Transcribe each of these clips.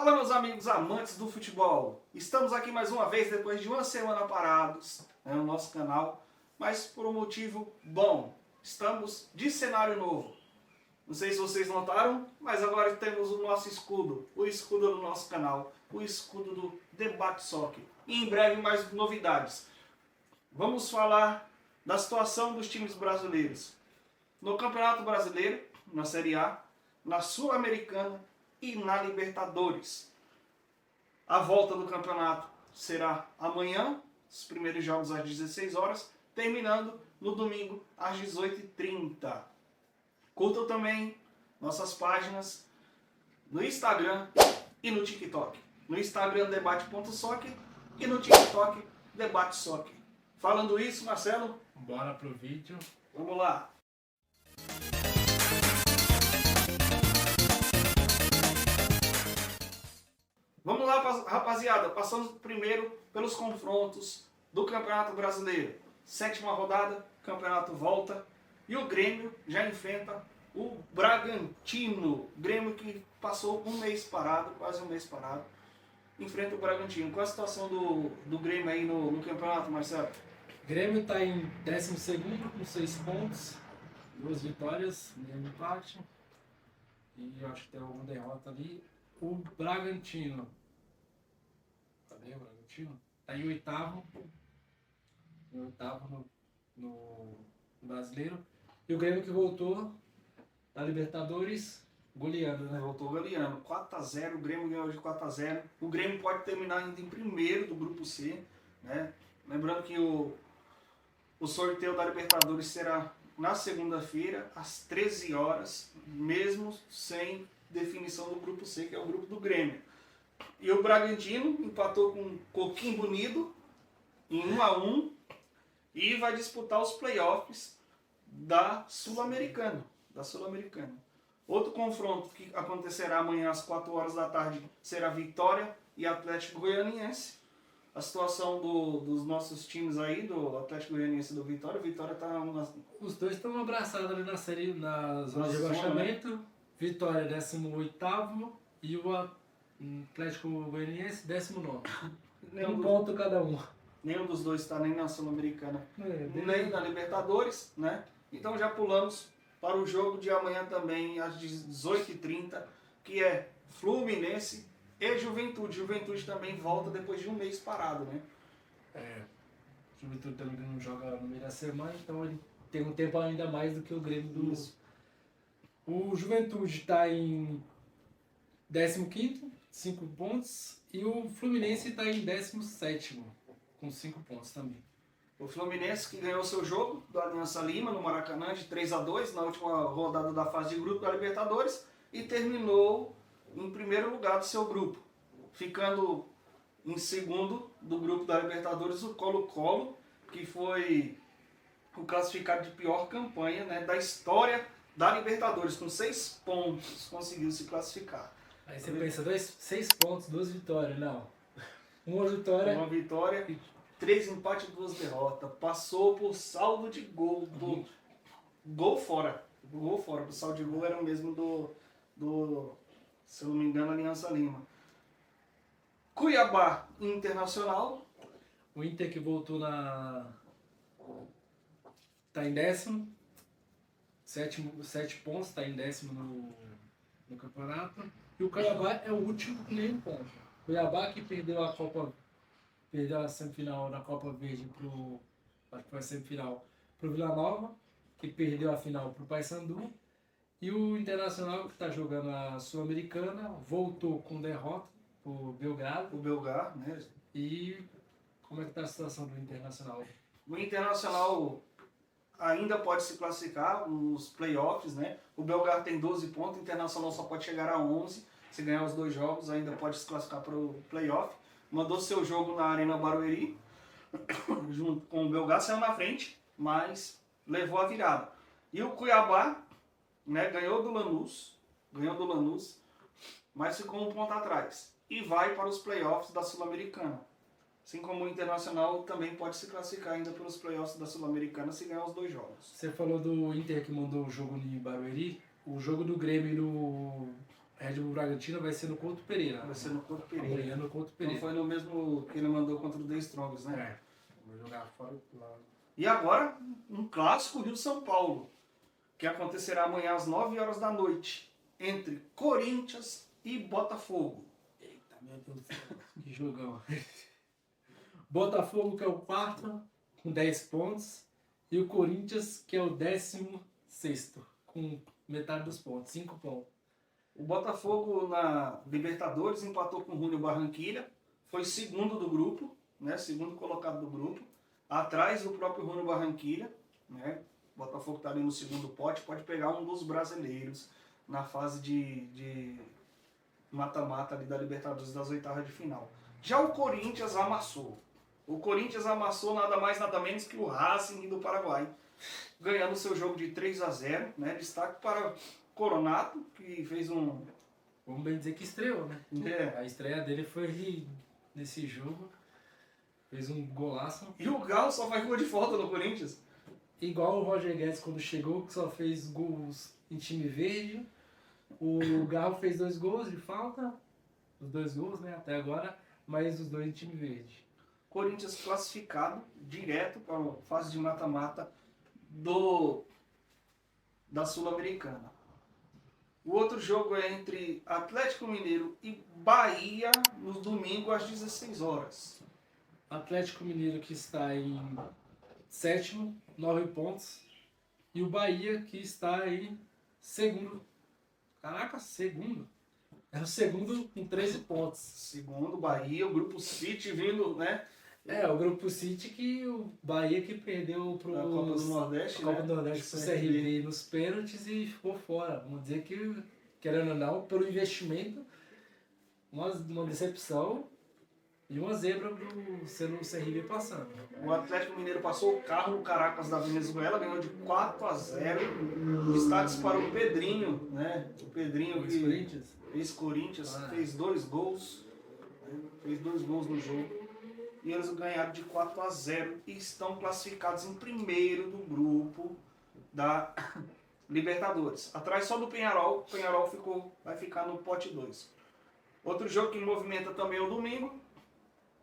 Fala, meus amigos amantes do futebol. Estamos aqui mais uma vez depois de uma semana parados, no nosso canal, mas por um motivo bom. Estamos de cenário novo. Não sei se vocês notaram, mas agora temos o nosso escudo, o escudo do nosso canal, o escudo do Debate Soccer. E em breve mais novidades. Vamos falar da situação dos times brasileiros no Campeonato Brasileiro, na Série A, na Sul-Americana e na Libertadores. A volta do campeonato será amanhã, os primeiros jogos às 16 horas, terminando no domingo às 18h30. Curtam também nossas páginas no Instagram e no TikTok. No Instagram, debate.soccer e no TikTok, Debate Soccer. Falando isso, Marcelo, bora pro vídeo. Vamos lá. Vamos lá, rapaziada. Passamos primeiro pelos confrontos do Campeonato Brasileiro. 7ª rodada, campeonato volta. E o Grêmio já enfrenta o Bragantino. Grêmio que passou um mês parado, quase um mês parado. Enfrenta o Bragantino. Qual a situação do Grêmio aí no campeonato, Marcelo? Grêmio está em 12º com 6 pontos, 2 vitórias, nenhum empate. E eu acho que tem alguma derrota ali. O Bragantino. Cadê o Bragantino? Está em 8º. No Brasileiro. E o Grêmio que voltou da Libertadores goleando, né? Voltou goleando. 4x0, o Grêmio ganhou de 4x0. O Grêmio pode terminar ainda em primeiro do grupo C, né? Lembrando que o sorteio da Libertadores será na segunda-feira, às 13 horas, mesmo sem definição do grupo C, que é o grupo do Grêmio. E o Bragantino empatou com um Coquimbo Unido em 1x1 e vai disputar os playoffs da Sul-Americana. Outro confronto que acontecerá amanhã às 4 horas da tarde será Vitória e Atlético Goianiense. A situação dos nossos times aí, do Atlético Goianiense e do Vitória. Vitória tá Os dois estão abraçados ali na série, na zona de rebaixamento. Vitória 18º e o Atlético Goianiense 19º. Um ponto cada um. Nenhum dos dois está nem na Sul-Americana, nem na Libertadores, né? Então já pulamos para o jogo de amanhã também, às 18h30, que é Fluminense e Juventude. Juventude também volta depois de um mês parado, né? Juventude também não joga no meio da semana, então ele tem um tempo ainda mais do que o Grêmio do... Isso. O Juventude está em 15º, 5 pontos, e o Fluminense está em 17º, com 5 pontos também. O Fluminense que ganhou seu jogo do Aliança Lima no Maracanã de 3x2 na última rodada da fase de grupo da Libertadores e terminou em primeiro lugar do seu grupo, ficando em segundo do grupo da Libertadores o Colo-Colo, que foi o classificado de pior campanha, né, da história da Libertadores, com 6 pontos conseguiu se classificar. Aí você pensa, 6 pontos, 2 vitórias, não. Uma vitória e 3 empates e 2 derrotas. Passou por saldo de gol. Gol fora. O saldo de gol era o mesmo do se eu não me engano, Aliança Lima. Cuiabá Internacional. O Inter que voltou tá em 10º. 7 pontos, está em 10º no campeonato. E o Cuiabá é o último com nenhum ponto. O Cuiabá que perdeu a semifinal da Copa Verde acho que foi a semifinal, pro Vila Nova, que perdeu a final pro Paysandu. E o Internacional, que está jogando a Sul-Americana, voltou com derrota pro Belgrado. O Belgrado, né? E como é que está a situação do Internacional? O Internacional ainda pode se classificar nos playoffs, né? O Belgrado tem 12 pontos, o Internacional só pode chegar a 11. Se ganhar os 2 jogos, ainda pode se classificar para o playoff. Mandou seu jogo na Arena Barueri, junto com o Belgrado, saiu na frente, mas levou a virada. E o Cuiabá, né, ganhou do Lanús, mas ficou um ponto atrás. E vai para os playoffs da Sul-Americana. Assim como o Internacional também pode se classificar ainda pelos playoffs da Sul-Americana se ganhar os 2 jogos. Você falou do Inter que mandou o jogo em Barueri. O jogo do Grêmio Red Bull Bragantino vai ser no Couto Pereira. Vai ser no Couto Pereira. Amanhã no Couto Pereira. Não foi no mesmo que ele mandou contra o The Strongs, né? É. Vou jogar fora lá. E agora, um clássico Rio-São Paulo, que acontecerá amanhã às 9 horas da noite, entre Corinthians e Botafogo. Eita, meu Deus do céu. Que jogão. Botafogo, que é o quarto, com 10 pontos. E o Corinthians, que é o 16º, com metade dos pontos, 5 pontos. O Botafogo na Libertadores empatou com o Júnior Barranquilla, foi segundo do grupo, né? Segundo colocado do grupo, atrás do próprio Júnior Barranquilla, né? O Botafogo está ali no segundo pote, pode pegar um dos brasileiros na fase de mata-mata ali da Libertadores das oitavas de final. Já o Corinthians amassou. O Corinthians amassou nada mais nada menos que o Racing do Paraguai, ganhando seu jogo de 3-0, né? Destaque para Coronato, que fez um... Vamos bem dizer que estreou, né? É. A estreia dele foi nesse jogo. Fez um golaço. E o Galo só faz gol de falta no Corinthians. Igual o Roger Guedes quando chegou, que só fez gols em time verde. O Galo fez 2 gols de falta. Os 2 gols, né? Até agora. Mas os 2 em time verde. Corinthians classificado direto para a fase de mata-mata da Sul-Americana. O outro jogo é entre Atlético Mineiro e Bahia no domingo às 16 horas. Atlético Mineiro que está em 7º, 9 pontos. E o Bahia que está em 2º. Caraca, 2º. É o 2º com 13 pontos. Segundo, Bahia, o Grupo City vindo, né? É, o Grupo City que o Bahia que perdeu pro A Copa do Nordeste, Copa né? do Nordeste pro CRB nos pênaltis e ficou fora. Vamos dizer que, querendo ou não, pelo investimento, uma decepção e uma zebra sendo o CRB passando. O Atlético Mineiro passou o carro no Caracas da Venezuela, ganhou de 4-0. Destaques para o Pedrinho, né? O Pedrinho que ex-Corinthians, fez 2 gols. Né? Fez 2 gols no jogo. E eles ganharam de 4-0 e estão classificados em primeiro do grupo da Libertadores. Atrás só do Peñarol. O Peñarol vai ficar no pote 2. Outro jogo que movimenta também o domingo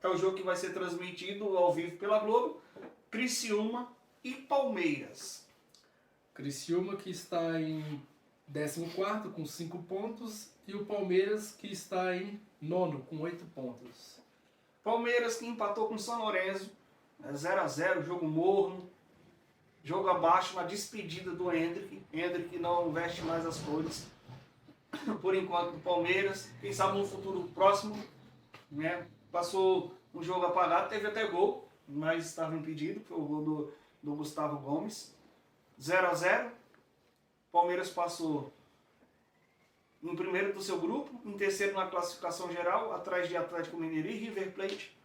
é o jogo que vai ser transmitido ao vivo pela Globo. Criciúma e Palmeiras. Criciúma que está em 14º com 5 pontos e o Palmeiras que está em 9º com 8 pontos. Palmeiras que empatou com o São Lourenço, 0-0, jogo morno, jogo abaixo na despedida do Hendrick. Hendrick não veste mais as cores, por enquanto, do Palmeiras. Quem sabe no futuro próximo, né? Passou um jogo apagado, teve até gol, mas estava impedido, foi o gol do Gustavo Gomes. 0-0, Palmeiras passou em primeiro do seu grupo, em terceiro na classificação geral, atrás de Atlético Mineiro e River Plate.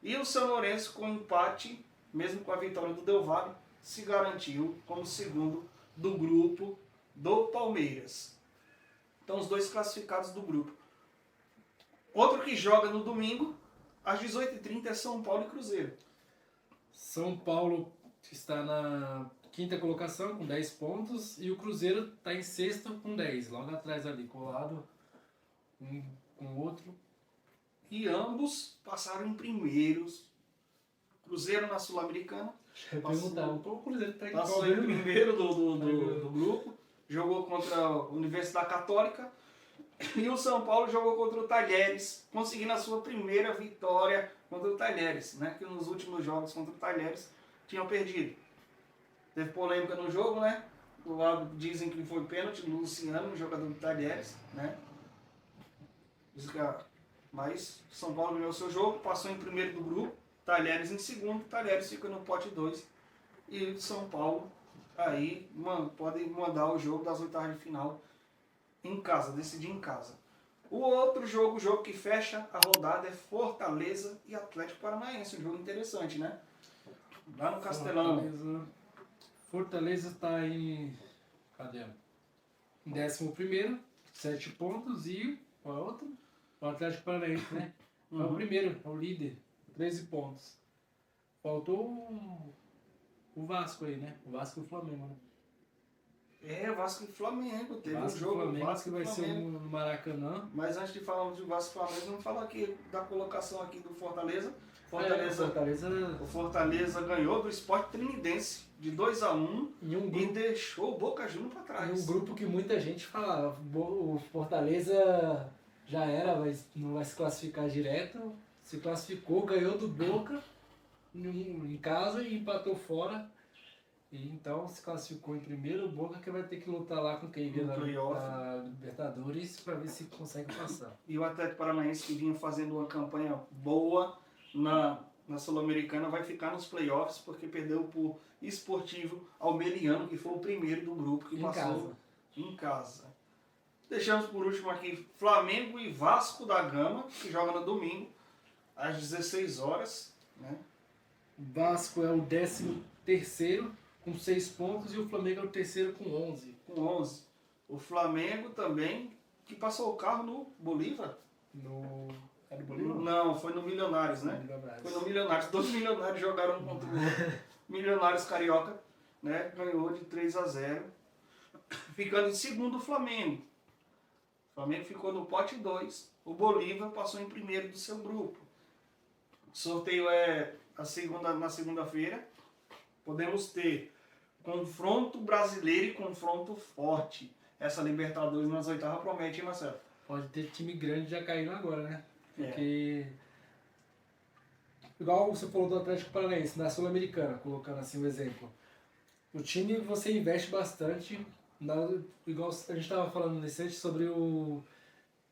E o São Lourenço, com empate, mesmo com a vitória do Del Valle, se garantiu como segundo do grupo do Palmeiras. Então, os 2 classificados do grupo. Outro que joga no domingo, às 18h30, é São Paulo e Cruzeiro. São Paulo está na 5ª colocação com 10 pontos e o Cruzeiro está em 6º com 10, logo atrás ali, colado um com o outro. E ambos passaram em primeiros. Cruzeiro na Sul-Americana. O Cruzeiro está em Passou em primeiro do grupo. Jogou contra a Universidade Católica. E o São Paulo jogou contra o Talheres, conseguindo a sua primeira vitória contra o Talheres, né? Que nos últimos jogos contra o Talheres tinham perdido. Teve polêmica no jogo, né? Dizem que foi pênalti do Luciano, jogador do Talheres, né? Mas São Paulo ganhou seu jogo, passou em primeiro do grupo, Talheres em segundo, Talheres fica no pote 2. E São Paulo aí pode mandar o jogo das oitavas de final em casa, decidir em casa. O outro jogo, o jogo que fecha a rodada, é Fortaleza e Atlético Paranaense. Um jogo interessante, né? Lá no Castelão. Fortaleza está em... Cadê? Em 11º, 7 pontos. E qual é o outro? O Atlético Paranaense, né? É o primeiro, é o líder. 13 pontos. Faltou o Vasco aí, né? O Vasco e o Flamengo, né? Vasco e Flamengo. Teve Vasco um jogo Flamengo, Vasco que e vai ser Flamengo. no Maracanã. Mas antes de falarmos de Vasco e Flamengo, vamos falar aqui da colocação aqui do Fortaleza. O Fortaleza ganhou do Sport Trinidense de 2-1 Em um e grupo, deixou o Boca Juniors para em trás. um grupo que muita gente falava, o Fortaleza já era, não vai se classificar direto. Se classificou, ganhou do Boca em casa e empatou fora. E então se classificou em primeiro, o Boca que vai ter que lutar lá com quem No na playoff. Libertadores para ver se consegue passar. E o Atlético Paranaense, que vinha fazendo uma campanha boa na Sul-Americana, vai ficar nos playoffs porque perdeu por Esportivo Almeriano, que foi o primeiro do grupo que Em passou casa. em casa. Deixamos por último aqui Flamengo e Vasco da Gama, que joga no domingo, às 16 horas. Né? O Vasco é o 13º com 6 pontos e o Flamengo é o terceiro com 11. Com 11. O Flamengo também, que passou o carro no Bolívar. É do Bolívar? Não, foi no Milionários, né? Milionários. Foi no Milionários. 2 milionários jogaram um contra o outro. Milionários Carioca, né? Ganhou de 3-0. Ficando em segundo o Flamengo. O Flamengo ficou no pote 2. O Bolívar passou em primeiro do seu grupo. O sorteio é na segunda-feira. Podemos ter confronto brasileiro e confronto forte. Essa Libertadores nas oitavas promete, hein, Marcelo? Pode ter time grande já caindo agora, né? Porque... Igual você falou do Atlético Paranaense, na Sul-Americana, colocando assim um exemplo. O time você investe bastante, igual a gente estava falando nesse antes sobre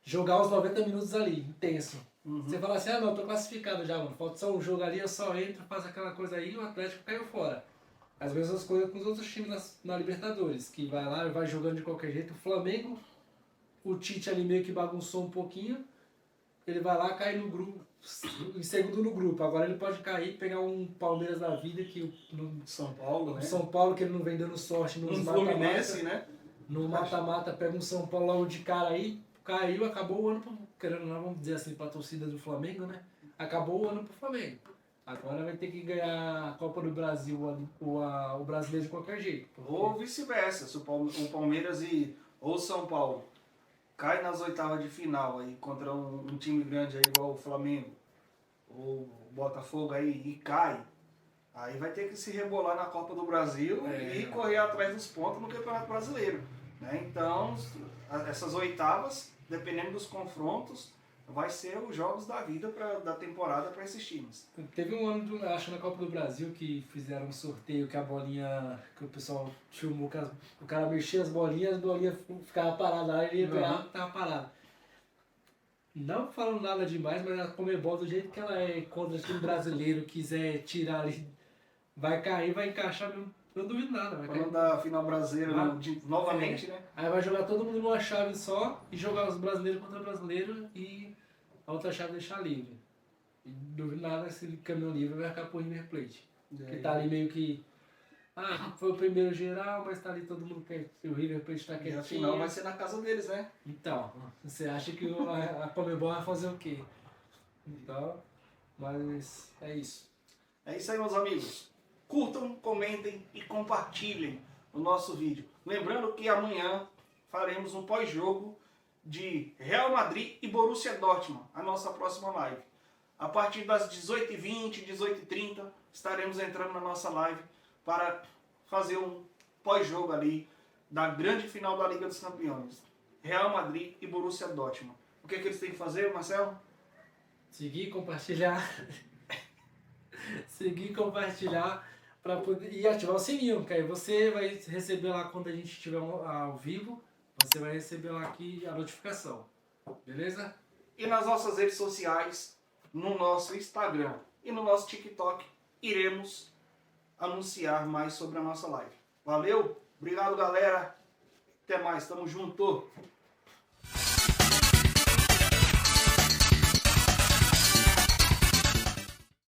jogar os 90 minutos ali, intenso. Uhum. Você fala assim, não, tô classificado já, mano. Falta só um jogo ali, eu só entro, faço aquela coisa aí e o Atlético caiu fora. As mesmas coisas com os outros times na Libertadores, que vai lá e vai jogando de qualquer jeito. O Flamengo, o Tite ali meio que bagunçou um pouquinho, ele vai lá, cai no grupo, em segundo no grupo. Agora ele pode cair, pegar um Palmeiras da vida, que São Paulo, né? São Paulo, que ele não vem dando sorte nos Fluminense, né? No mata-mata, pega um São Paulo logo de cara aí, caiu, acabou o ano, querendo ou não, vamos dizer assim, para a torcida do Flamengo, né? Acabou o ano pro Flamengo. Agora vai ter que ganhar a Copa do Brasil, o brasileiro de qualquer jeito. Porque... Ou vice-versa, se o Palmeiras ou São Paulo cai nas oitavas de final aí contra um time grande aí igual o Flamengo ou o Botafogo aí e cai, aí vai ter que se rebolar na Copa do Brasil e correr atrás dos pontos no Campeonato Brasileiro. Né? Então, essas oitavas, dependendo dos confrontos, vai ser os jogos da vida da temporada para esses times. Teve um ano, acho, na Copa do Brasil que fizeram um sorteio que a bolinha, que o pessoal filmou, o cara mexia as bolinhas ficava parada lá, ele ia pegar, tava parado. Não falando nada demais, mas a Conmebol, do jeito que ela é contra o time brasileiro, quiser tirar ali, vai cair, vai encaixar mesmo. Eu não duvido nada. Falando da final brasileira novamente, né? Aí vai jogar todo mundo numa chave só e jogar os brasileiros contra brasileiros e a outra chave deixar livre. E não duvido nada se caminhão livre vai ficar por River Plate. Que tá ali meio que... foi o primeiro geral, mas tá ali todo mundo quer. O River Plate tá quietinho. E a final vai ser na casa deles, né? Então, você acha que a Conmebol vai fazer o quê? Então, mas é isso. É isso aí, meus amigos. Curtam, comentem e compartilhem o nosso vídeo. Lembrando que amanhã faremos um pós-jogo de Real Madrid e Borussia Dortmund, a nossa próxima live. A partir das 18h20, 18h30, estaremos entrando na nossa live para fazer um pós-jogo ali da grande final da Liga dos Campeões. Real Madrid e Borussia Dortmund. O que eles têm que fazer, Marcelo? Seguir, compartilhar. Seguir, compartilhar. E ativar o sininho, que aí você vai receber lá quando a gente estiver ao vivo, você vai receber lá aqui a notificação, beleza? E nas nossas redes sociais, no nosso Instagram e no nosso TikTok, iremos anunciar mais sobre a nossa live. Valeu, obrigado galera, até mais, tamo junto!